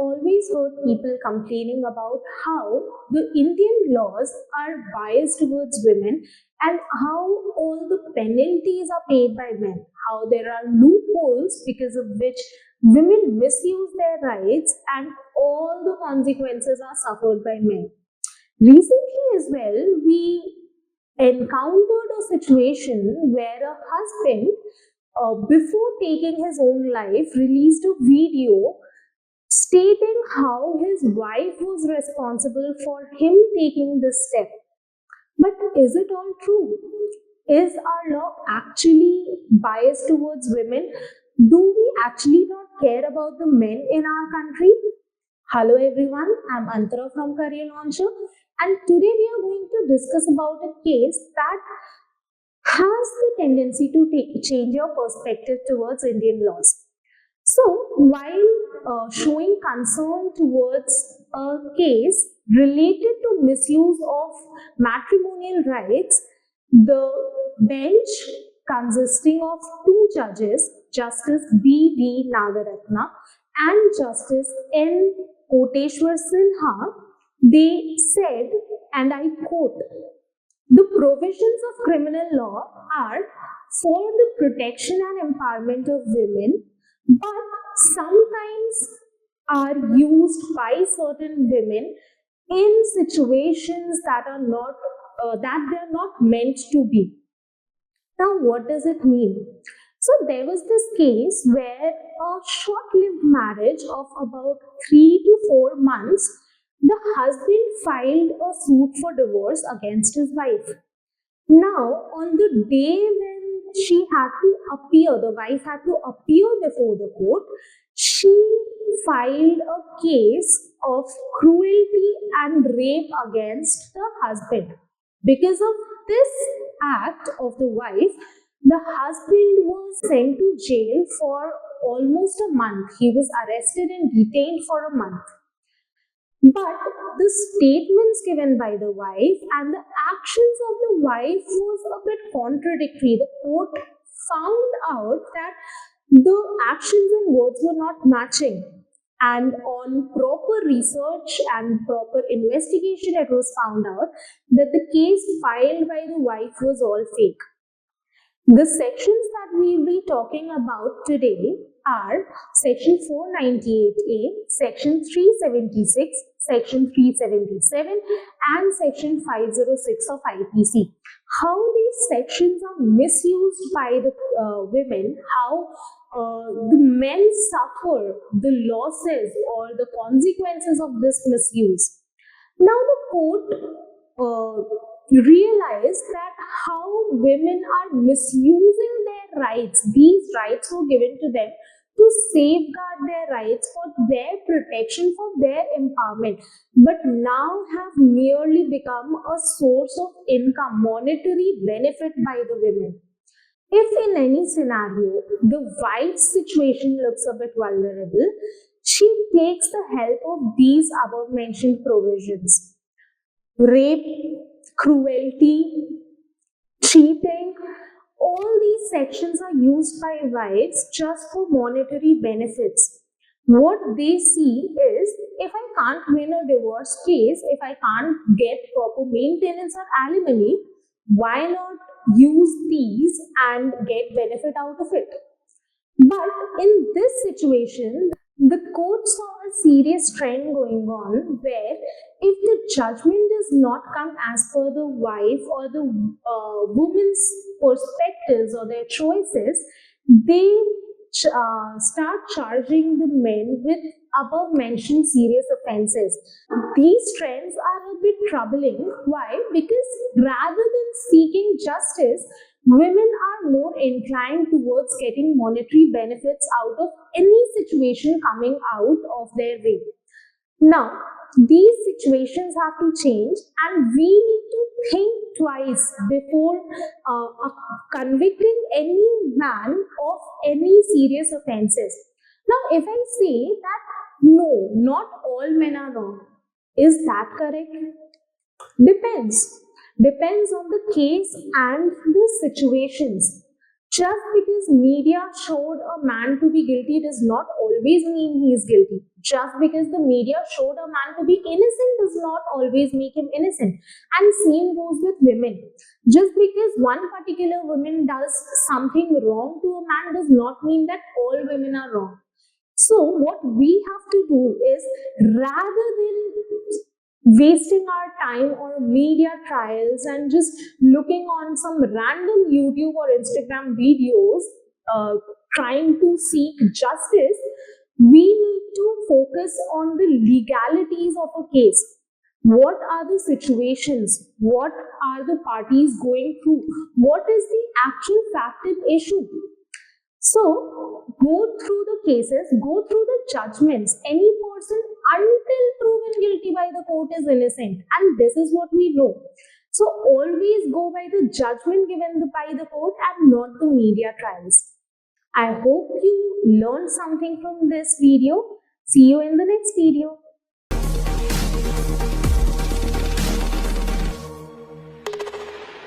always heard people complaining about how the Indian laws are biased towards women and how all the penalties are paid by men, how there are loopholes because of which women misuse their rights and all the consequences are suffered by men. Recently as well, we encountered a situation where a husband, before taking his own life, released a video stating how his wife was responsible for him taking this step. But is it all true? Is our law actually biased towards women? Do we actually not care about the men in our country? Hello everyone, I'm Antara from Career Launcher, and today we are going to discuss about a case that has the tendency to change your perspective towards Indian laws. So, while showing concern towards a case related to misuse of matrimonial rights, the bench consisting of two judges, Justice B.D. Nagaratna and Justice N. Koteshwar Sinha, they said, and I quote, "The provisions of criminal law are for the protection and empowerment of women, but sometimes are used by certain women in situations that are not that they are not meant to be." Now, what does it mean? So there was this case where a short-lived marriage of about 3 to 4 months, the husband filed a suit for divorce against his wife. Now, on the day when she had to appear, the wife had to appear before the court, she filed a case of cruelty and rape against the husband. Because of this act of the wife, the husband was sent to jail for almost a month. He was arrested and detained for a month. But the statements given by the wife and the actions of the wife was a bit contradictory. The court found out that the actions and words were not matching. And on proper research and proper investigation, it was found out that the case filed by the wife was all fake. The sections that we will be talking about today are Section 498A, Section 376, Section 377 and Section 506 of IPC. How these sections are misused by the women, how the men suffer the losses or the consequences of this misuse. Now the court realized that how women are misusing their rights. These rights were given to them to safeguard their rights, for their protection, for their empowerment, but now have merely become a source of income, monetary benefit by the women. If in any scenario the wife's situation looks a bit vulnerable, she takes the help of these above mentioned provisions. Rape, cruelty, cheating, all these sections are used by wives just for monetary benefits. What they see is, if I can't win a divorce case, if I can't get proper maintenance or alimony, why not use these and get benefit out of it? But in this situation, the court saw a serious trend going on where if the judgment does not come as per the wife or the woman's perspectives or their choices, they start charging the men with above mentioned serious offenses. These trends are a bit troubling. Why? Because rather than seeking justice, women are more inclined towards getting monetary benefits out of any situation coming out of their way. Now, these situations have to change, and we need to think twice before convicting any man of any serious offenses. Now, if I say that no, not all men are wrong, is that correct? Depends. Depends on the case and the situations. Just because media showed a man to be guilty does not always mean he is guilty. Just because the media showed a man to be innocent does not always make him innocent. And same goes with women. Just because one particular woman does something wrong to a man does not mean that all women are wrong. So what we have to do is, rather than wasting our time on media trials and just looking on some random YouTube or Instagram videos, trying to seek justice, we need to focus on the legalities of a case. What are the situations? What are the parties going through? What is the actual fact and issue? So, go through the cases, go through the judgments. Any person, until proven guilty by the court, is innocent. And this is what we know. So, always go by the judgment given by the court and not the media trials. I hope you learned something from this video. See you in the next video.